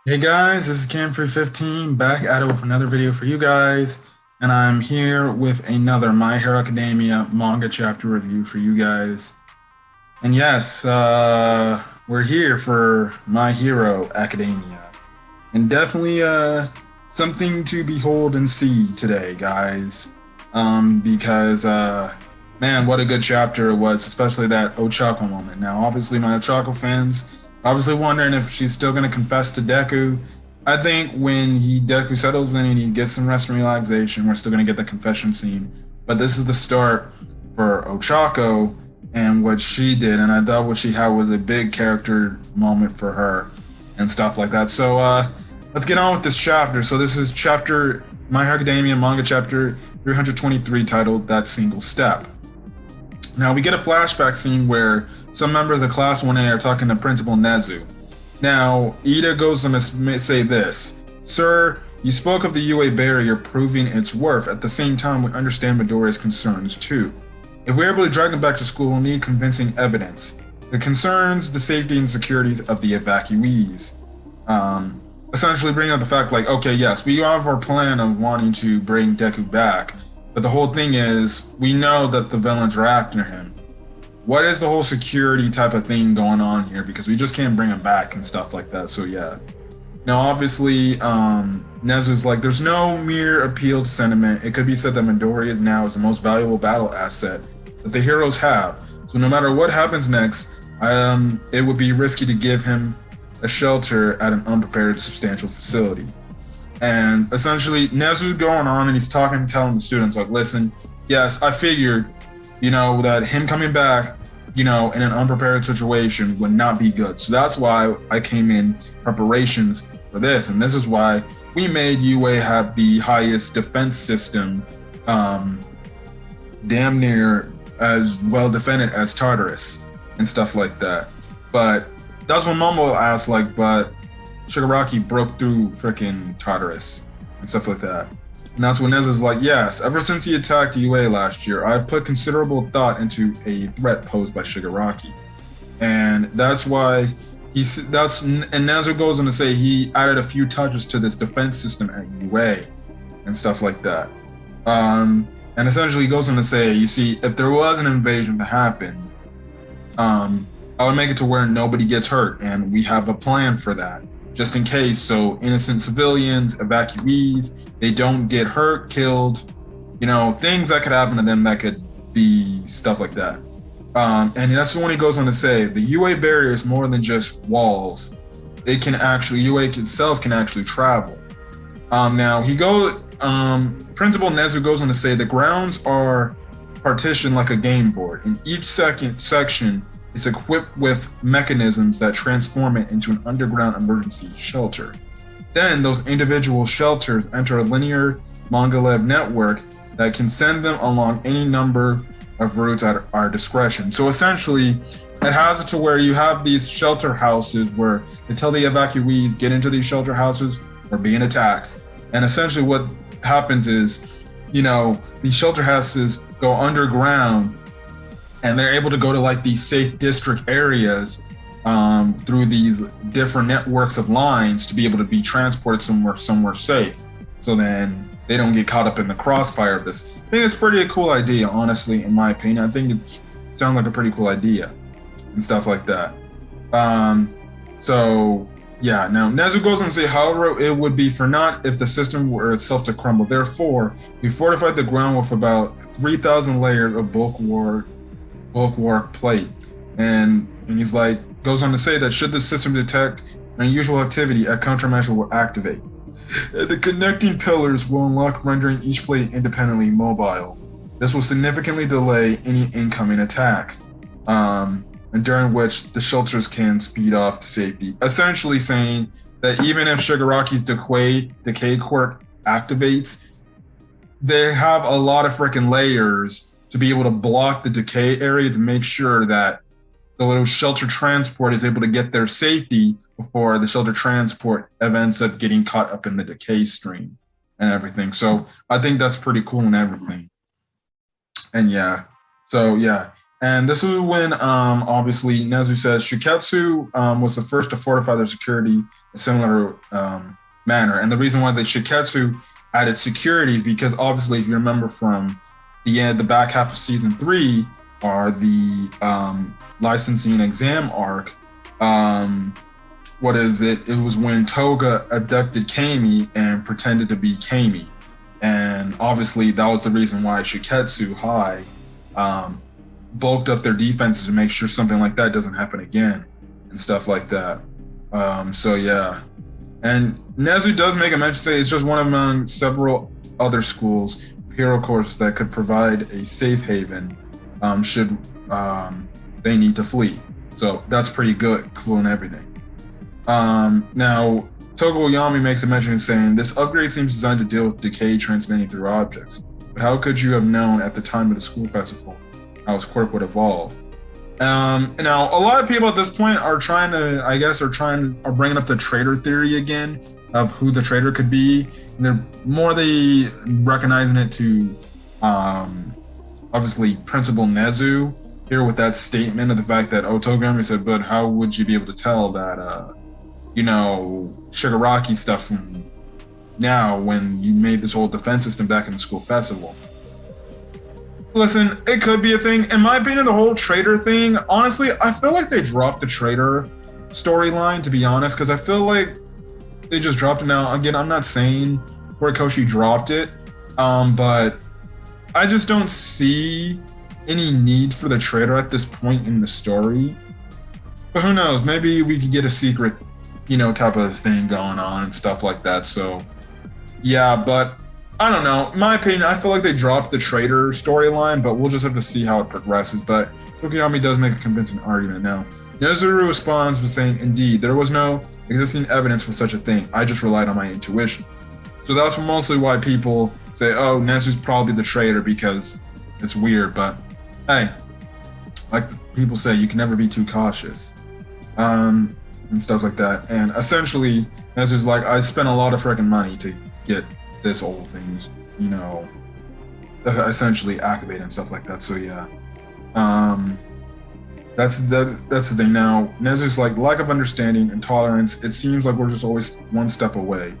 Hey guys, this is Cam315 back at it with another video for you guys, and I'm here with another My Hero Academia manga chapter review for you guys. And yes, we're here for My Hero Academia, and definitely something to behold and see today, guys. Because man, what a good chapter it was, especially that Ochako moment. Now, obviously, my Ochako fans obviously wondering if she's still going to confess to Deku. I think when Deku settles in and he gets some rest and relaxation, we're still going to get the confession scene. But this is the start for Ochako and what she did, and I thought what she had was a big character moment for her and stuff like that. So let's get on with this chapter. So this is chapter My Hero Academia manga chapter 323 titled That Single Step. Now we get a flashback scene where some members of Class 1A are talking to Principal Nezu. Now, Ida goes on to say this: Sir, you spoke of the UA barrier proving its worth. At the same time, we understand Midoriya's concerns too. If we're able to drag them back to school, we'll need convincing evidence. The concerns, the safety and securities of the evacuees. Essentially bringing up the fact like, okay, yes, we have our plan of wanting to bring Deku back, but the whole thing is, we know that the villains are after him. What is the whole security type of thing going on here? Because we just can't bring him back and stuff like that. So yeah. Now, obviously, Nezu's like, there's no mere appeal to sentiment. It could be said that Midoriya is now is the most valuable battle asset that the heroes have. So no matter what happens next, it would be risky to give him a shelter at an unprepared, substantial facility. And essentially, Nezu's going on and he's talking, telling the students, like, listen, yes, I figured, that him coming back, in an unprepared situation would not be good. So that's why I came in preparations for this. And this is why we made UA have the highest defense system, damn near as well defended as Tartarus and stuff like that. But that's when Momo asked, like, but Shigaraki broke through freaking Tartarus and stuff like that. And that's when Nezu's like, yes, ever since he attacked UA last year, I've put considerable thought into a threat posed by Shigaraki. And that's why and Nezu goes on to say he added a few touches to this defense system at UA and stuff like that. And essentially goes on to say, you see, if there was an invasion to happen, I would make it to where nobody gets hurt, and we have a plan for that, just in case. So innocent civilians, evacuees, they don't get hurt, killed, things that could happen to them that could be stuff like that. And that's when he goes on to say, the UA barrier is more than just walls. It can actually, UA itself can actually travel. Now Principal Nezu goes on to say the grounds are partitioned like a game board. In each section is equipped with mechanisms that transform it into an underground emergency shelter. Then those individual shelters enter a linear manga-led network that can send them along any number of routes at our discretion. So essentially, it has it to where you have these shelter houses where they tell the evacuees get into these shelter houses or being attacked. And essentially what happens is, these shelter houses go underground and they're able to go to like these safe district areas through these different networks of lines to be able to be transported somewhere safe. So then they don't get caught up in the crossfire of this. I think it's pretty a cool idea, honestly, in my opinion. I think it sounds like a pretty cool idea and stuff like that. So yeah, now Nezu goes on to say, however, it would be for naught if the system were itself to crumble. Therefore, we fortified the ground with about 3,000 layers of bulwark plate. And he's like, goes on to say that should the system detect unusual activity, a countermeasure will activate. The connecting pillars will unlock, rendering each plate independently mobile. This will significantly delay any incoming attack, and during which the shelters can speed off to safety. Essentially saying that even if Shigaraki's decay quirk activates, they have a lot of freaking layers to be able to block the decay area to make sure that the little shelter transport is able to get their safety before the shelter transport ends up getting caught up in the decay stream and everything. So I think that's pretty cool and everything. And yeah, so yeah. And this is when, obviously, Nezu says Shiketsu was the first to fortify their security in a similar manner. And the reason why the Shiketsu added security is because, obviously, if you remember from the back half of season 3, are the licensing exam arc. What is it? It was when Toga abducted Kami and pretended to be Kami. And obviously, that was the reason why Shiketsu High bulked up their defenses to make sure something like that doesn't happen again and stuff like that. So yeah, and Nezu does make a mention, say it's just one among several other schools, hero courses that could provide a safe haven should they need to flee. So that's pretty good, cool and everything. Now Togoyami makes a mention saying this upgrade seems designed to deal with decay transmitting through objects. But how could you have known at the time of the school festival how his quirk would evolve? Now, a lot of people at this point are bringing up the traitor theory again of who the traitor could be. And they recognizing it to, obviously, Principal Nezu here with that statement of the fact that Otogami said, but how would you be able to tell that, Shigaraki stuff from now when you made this whole defense system back in the school festival? Listen, it could be a thing. In my opinion, the whole traitor thing, honestly, I feel like they dropped the traitor storyline, to be honest, because I feel like they just dropped it now. Again, I'm not saying Horikoshi dropped it, but I just don't see any need for the traitor at this point in the story. But who knows? Maybe we could get a secret, type of thing going on and stuff like that. So, yeah, but I don't know. In my opinion, I feel like they dropped the traitor storyline, but we'll just have to see how it progresses. But Tokiyami does make a convincing argument now. Nezuru responds by saying, indeed, there was no existing evidence for such a thing. I just relied on my intuition. So that's mostly why people say, oh, Nezu's probably the traitor because it's weird. But hey, like people say, you can never be too cautious. And stuff like that. And essentially, Nezu's like, I spent a lot of freaking money to get this whole thing's, essentially activated and stuff like that. So yeah, that's the thing. Now Nezu's like, lack of understanding and tolerance. It seems like we're just always one step away.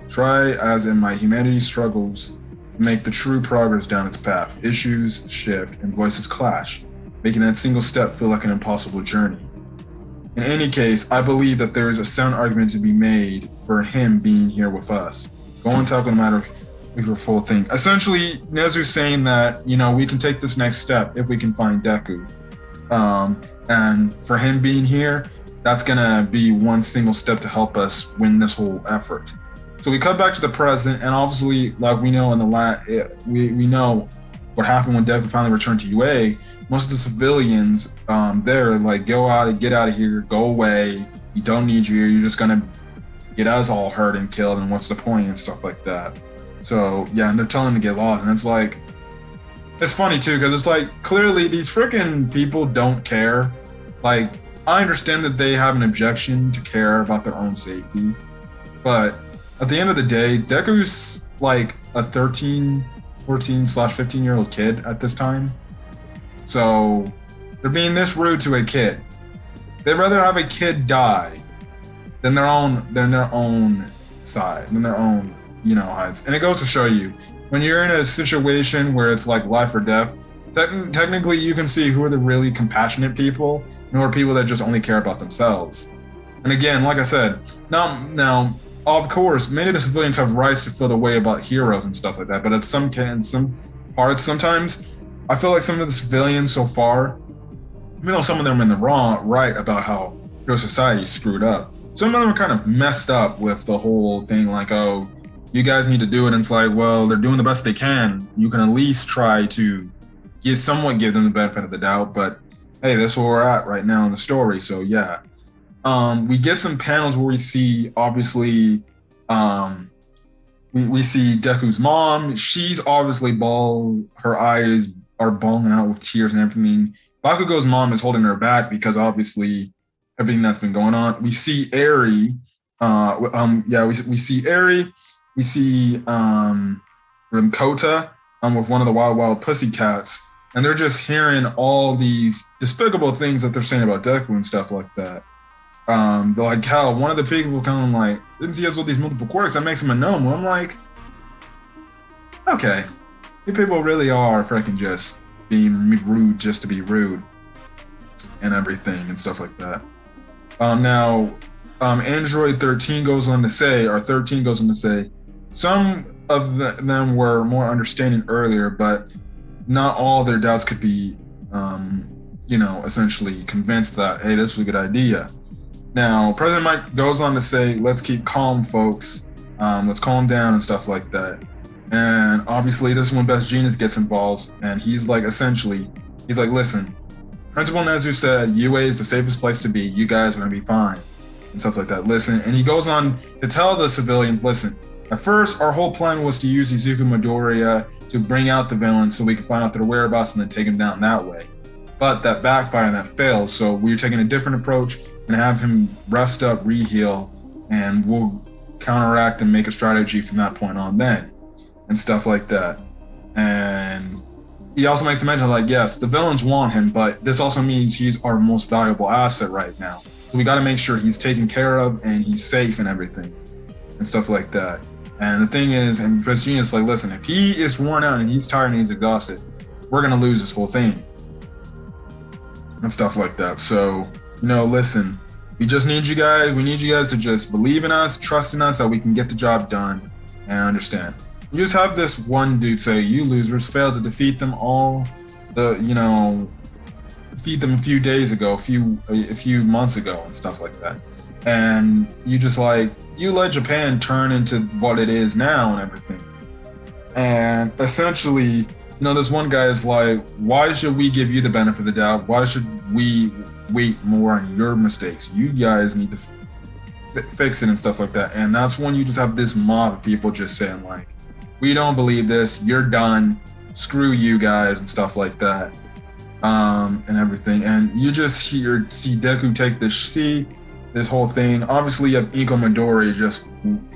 Try as in my humanity struggles to make the true progress down its path. Issues shift and voices clash, making that single step feel like an impossible journey. In any case, I believe that there is a sound argument to be made for him being here with us. Go on top no matter if we're full thing. Essentially, Nezu's saying that, we can take this next step if we can find Deku. And for him being here, that's gonna be one single step to help us win this whole effort. So we cut back to the present, and obviously, like we know in the we know what happened when Deku finally returned to UA. Most of the civilians there like, get out of here, go away. We don't need you here. You're just gonna get us all hurt and killed, and what's the point and stuff like that. So yeah, and they're telling them to get lost, and it's like, it's funny too, because it's like, clearly these freaking people don't care. Like, I understand that they have an objection to care about their own safety, but at the end of the day, Deku's like a 14/15-year-old kid at this time. So they're being this rude to a kid. They'd rather have a kid die than their own side, than their own, hides. And it goes to show you, when you're in a situation where it's like life or death, technically you can see who are the really compassionate people and who are people that just only care about themselves. And again, like I said, now of course, many of the civilians have rights to feel the way about heroes and stuff like that, but in some parts, sometimes I feel like some of the civilians so far, even though some of them are in the right about how hero society is screwed up, some of them are kind of messed up with the whole thing, like, oh, you guys need to do it. And it's like, well, they're doing the best they can. You can at least try to give them the benefit of the doubt. But hey, that's where we're at right now in the story. So yeah, we get some panels where we see, obviously, we see Deku's mom. She's obviously bald. Her eyes are bawling out with tears and everything. Bakugo's mom is holding her back because obviously everything that's been going on. We see Eri. We see Eri. We see Rimkota with one of the Wild Wild Pussycats and they're just hearing all these despicable things that they're saying about Deku and stuff like that. They're like, hell, one of the people come like, didn't he has all these multiple quirks that makes him a gnome? I'm like, okay, you people really are freaking just being rude just to be rude and everything and stuff like that. Now, Android 13 goes on to say, or 13 goes on to say, some of them were more understanding earlier, but not all their doubts could be, essentially convinced that, hey, this is a good idea. Now, President Mike goes on to say, let's keep calm, folks. Let's calm down and stuff like that. And obviously, this is when Best Genius gets involved, and he's like, listen, Principal Nezu said UA is the safest place to be. You guys are going to be fine and stuff like that. Listen, and he goes on to tell the civilians, listen, at first, our whole plan was to use Izuku Midoriya to bring out the villains so we could find out their whereabouts and then take them down that way. But that backfired and that failed, so we're taking a different approach and have him rest up, re-heal, and we'll counteract and make a strategy from that point on then and stuff like that. And he also makes a mention like, yes, the villains want him, but this also means he's our most valuable asset right now. So we got to make sure he's taken care of and he's safe and everything and stuff like that. And the thing is, and Prince Genius is like, listen, if he is worn out and he's tired and he's exhausted, we're going to lose this whole thing and stuff like that. So, listen, we need you guys to just believe in us, trust in us that we can get the job done and understand. You just have this one dude say, you losers failed to defeat them all, defeat them a few days ago, a few months ago and stuff like that. And you just you let Japan turn into what it is now and everything. And essentially, this one guy is like, why should we give you the benefit of the doubt? Why should we wait more on your mistakes? You guys need to fix it and stuff like that. And that's when you just have this mob of people just saying like, we don't believe this, you're done, screw you guys and stuff like that, and everything. And you just see Deku take this whole thing. Obviously, you have Iko Midori just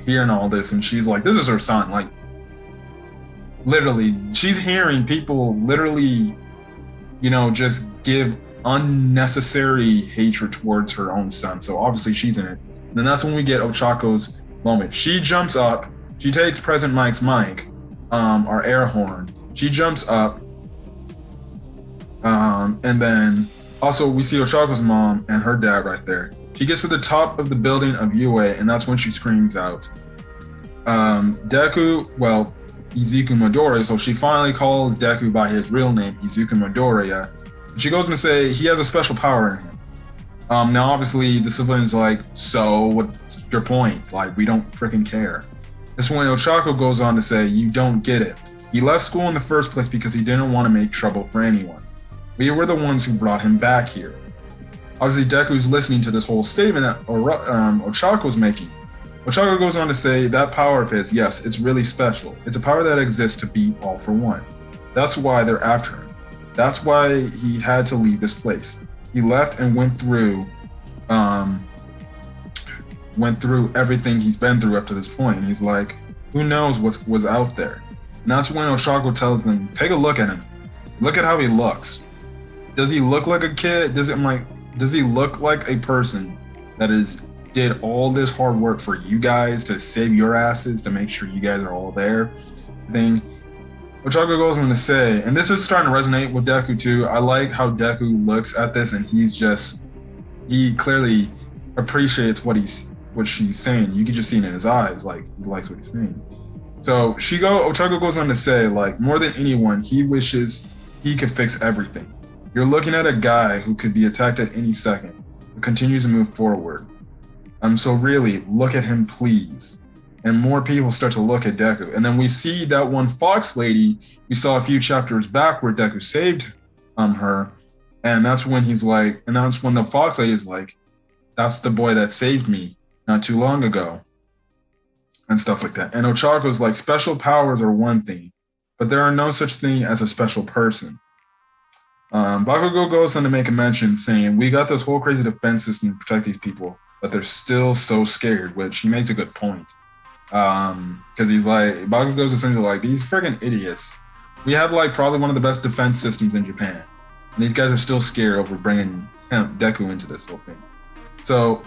hearing all this, and she's like, this is her son. Like, literally, she's hearing people literally, just give unnecessary hatred towards her own son. So obviously she's in it. And then that's when we get Ochako's moment. She jumps up, she takes President Mike's mic, our air horn. She jumps up, and then also we see Ochako's mom and her dad right there. She gets to the top of the building of UA, and that's when she screams out, Izuku Midoriya. So she finally calls Deku by his real name, Izuku Midoriya. She goes and say he has a special power in him. Now, obviously, the civilians are like, so what's your point? Like, we don't freaking care. This when Ochako goes on to say, you don't get it. He left school in the first place because he didn't want to make trouble for anyone. We were the ones who brought him back here. Obviously, Deku's listening to this whole statement that Ochako's making. Ochako goes on to say that power of his, yes, it's really special. It's a power that exists to beat all for one. That's why they're after him. That's why he had to leave this place. He left and went through everything he's been through up to this point. And he's like, who knows what was out there? And that's when Ochako tells them, take a look at him. Look at how he looks. Does he look like a kid? Does he look like a person that did all this hard work for you guys to save your asses, to make sure you guys are all there? Ochako goes on to say, and this is starting to resonate with Deku too. I like how Deku looks at this, and he clearly appreciates what she's saying. You can just see it in his eyes, like he likes what he's saying. So Ochako goes on to say, like, more than anyone, he wishes he could fix everything. You're looking at a guy who could be attacked at any second, but continues to move forward. So really, look at him, please. And more people start to look at Deku. And then we see that one fox lady we saw a few chapters back where Deku saved her. And that's when the fox lady is like, that's the boy that saved me not too long ago. And stuff like that. And Ochako's like, special powers are one thing, but there are no such thing as a special person. Bakugo goes on to make a mention saying, we got this whole crazy defense system to protect these people, but they're still so scared, which he makes a good point. Because he's like, Bakugo's essentially like, these friggin' idiots We have like probably one of the best defense systems in Japan. And these guys are still scared over bringing Deku into this whole thing. So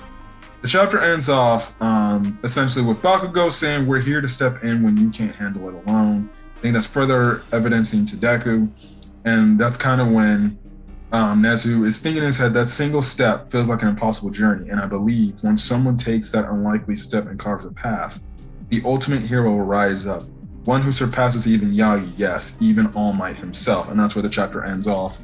the chapter ends off essentially with Bakugo saying, "We're here to step in when you can't handle it alone." I think that's further evidencing to Deku. And that's kind of when Nezu is thinking in his head, that single step feels like an impossible journey. And I believe when someone takes that unlikely step and carves a path, the ultimate hero will rise up. One who surpasses even Yagi, yes, even All Might himself. And that's where the chapter ends off.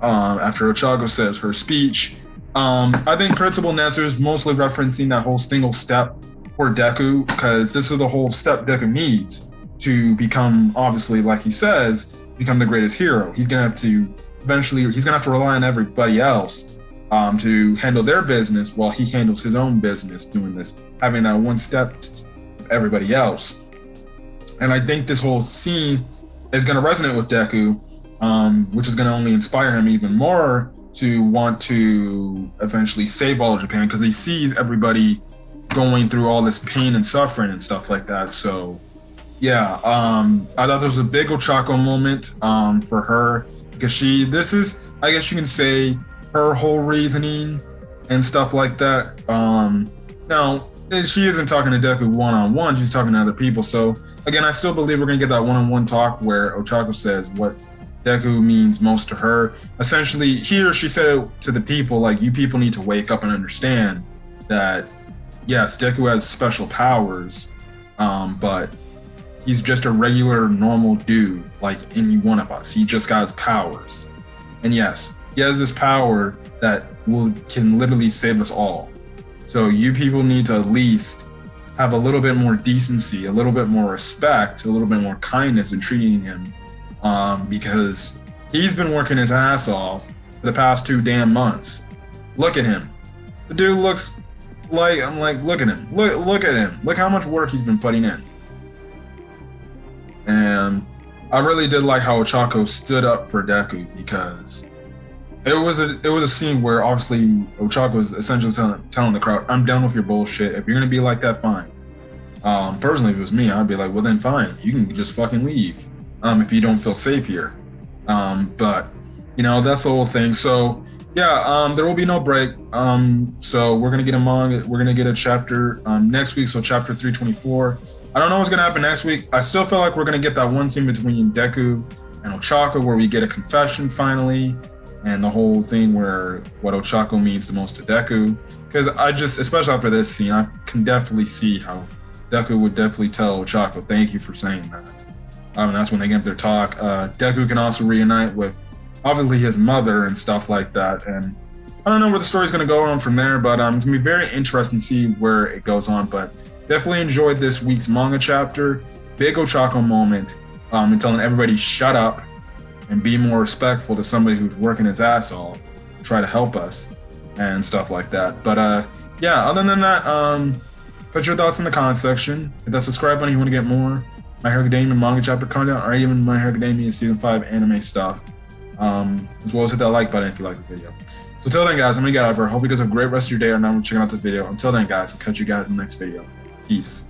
After Ochako says her speech, I think Principal Nezu is mostly referencing that whole single step for Deku, because this is the whole step Deku needs to become, obviously, like he says, become the greatest hero. He's gonna have to eventually, he's gonna have to rely on everybody else to handle their business while he handles his own business doing this, having that one step of everybody else. And I think this whole scene is gonna resonate with Deku, which is gonna only inspire him even more to want to eventually save all of Japan, because he sees everybody going through all this pain and suffering and stuff like that. So yeah, I thought there was a big Ochako moment for her, because this is, I guess you can say, her whole reasoning and stuff like that. Now, she isn't talking to Deku one-on-one, she's talking to other people. So again, I still believe we're gonna get that one-on-one talk where Ochako says what Deku means most to her. Essentially, here she said it to the people, like, you people need to wake up and understand that, yes, Deku has special powers, but he's just a regular, normal dude, like any one of us. He just got his powers. And yes, he has this power that can literally save us all. So you people need to at least have a little bit more decency, a little bit more respect, a little bit more kindness in treating him, because he's been working his ass off for the past 2 damn months. Look at him. The dude looks like, I'm like, look at him. Look at him. Look how much work he's been putting in. And I really did like how Ochako stood up for Deku, because it was a scene where obviously Ochako was essentially telling the crowd, I'm done with your bullshit. If you're gonna be like that, fine. Personally, if it was me, I'd be like, well then fine, you can just fucking leave if you don't feel safe here. But you know, that's the whole thing. So yeah, there will be no break. So we're gonna get a manga, we're gonna get a chapter next week. So chapter 324. I don't know what's gonna happen next week. I still feel like we're gonna get that one scene between Deku and Ochako where we get a confession finally, and the whole thing where what Ochako means the most to Deku. Because I just, especially after this scene, I can definitely see how Deku would definitely tell Ochako, thank you for saying that. And that's when they get their talk. Deku can also reunite with obviously his mother and stuff like that. And I don't know where the story's gonna go on from there, but it's gonna be very interesting to see where it goes on. But definitely enjoyed this week's manga chapter. Big Ochako moment, and telling everybody shut up and be more respectful to somebody who's working his ass off, try to help us and stuff like that. But yeah, other than that, put your thoughts in the comment section. Hit that subscribe button if you want to get more My Hero Academia manga chapter content, or even My Hero Academia season 5 anime stuff. As well as hit that like button if you like the video. So until then, guys, I'm gonna get over. Hope you guys have a great rest of your day, and I'm checking out this video. Until then, guys, I'll catch you guys in the next video. Peace.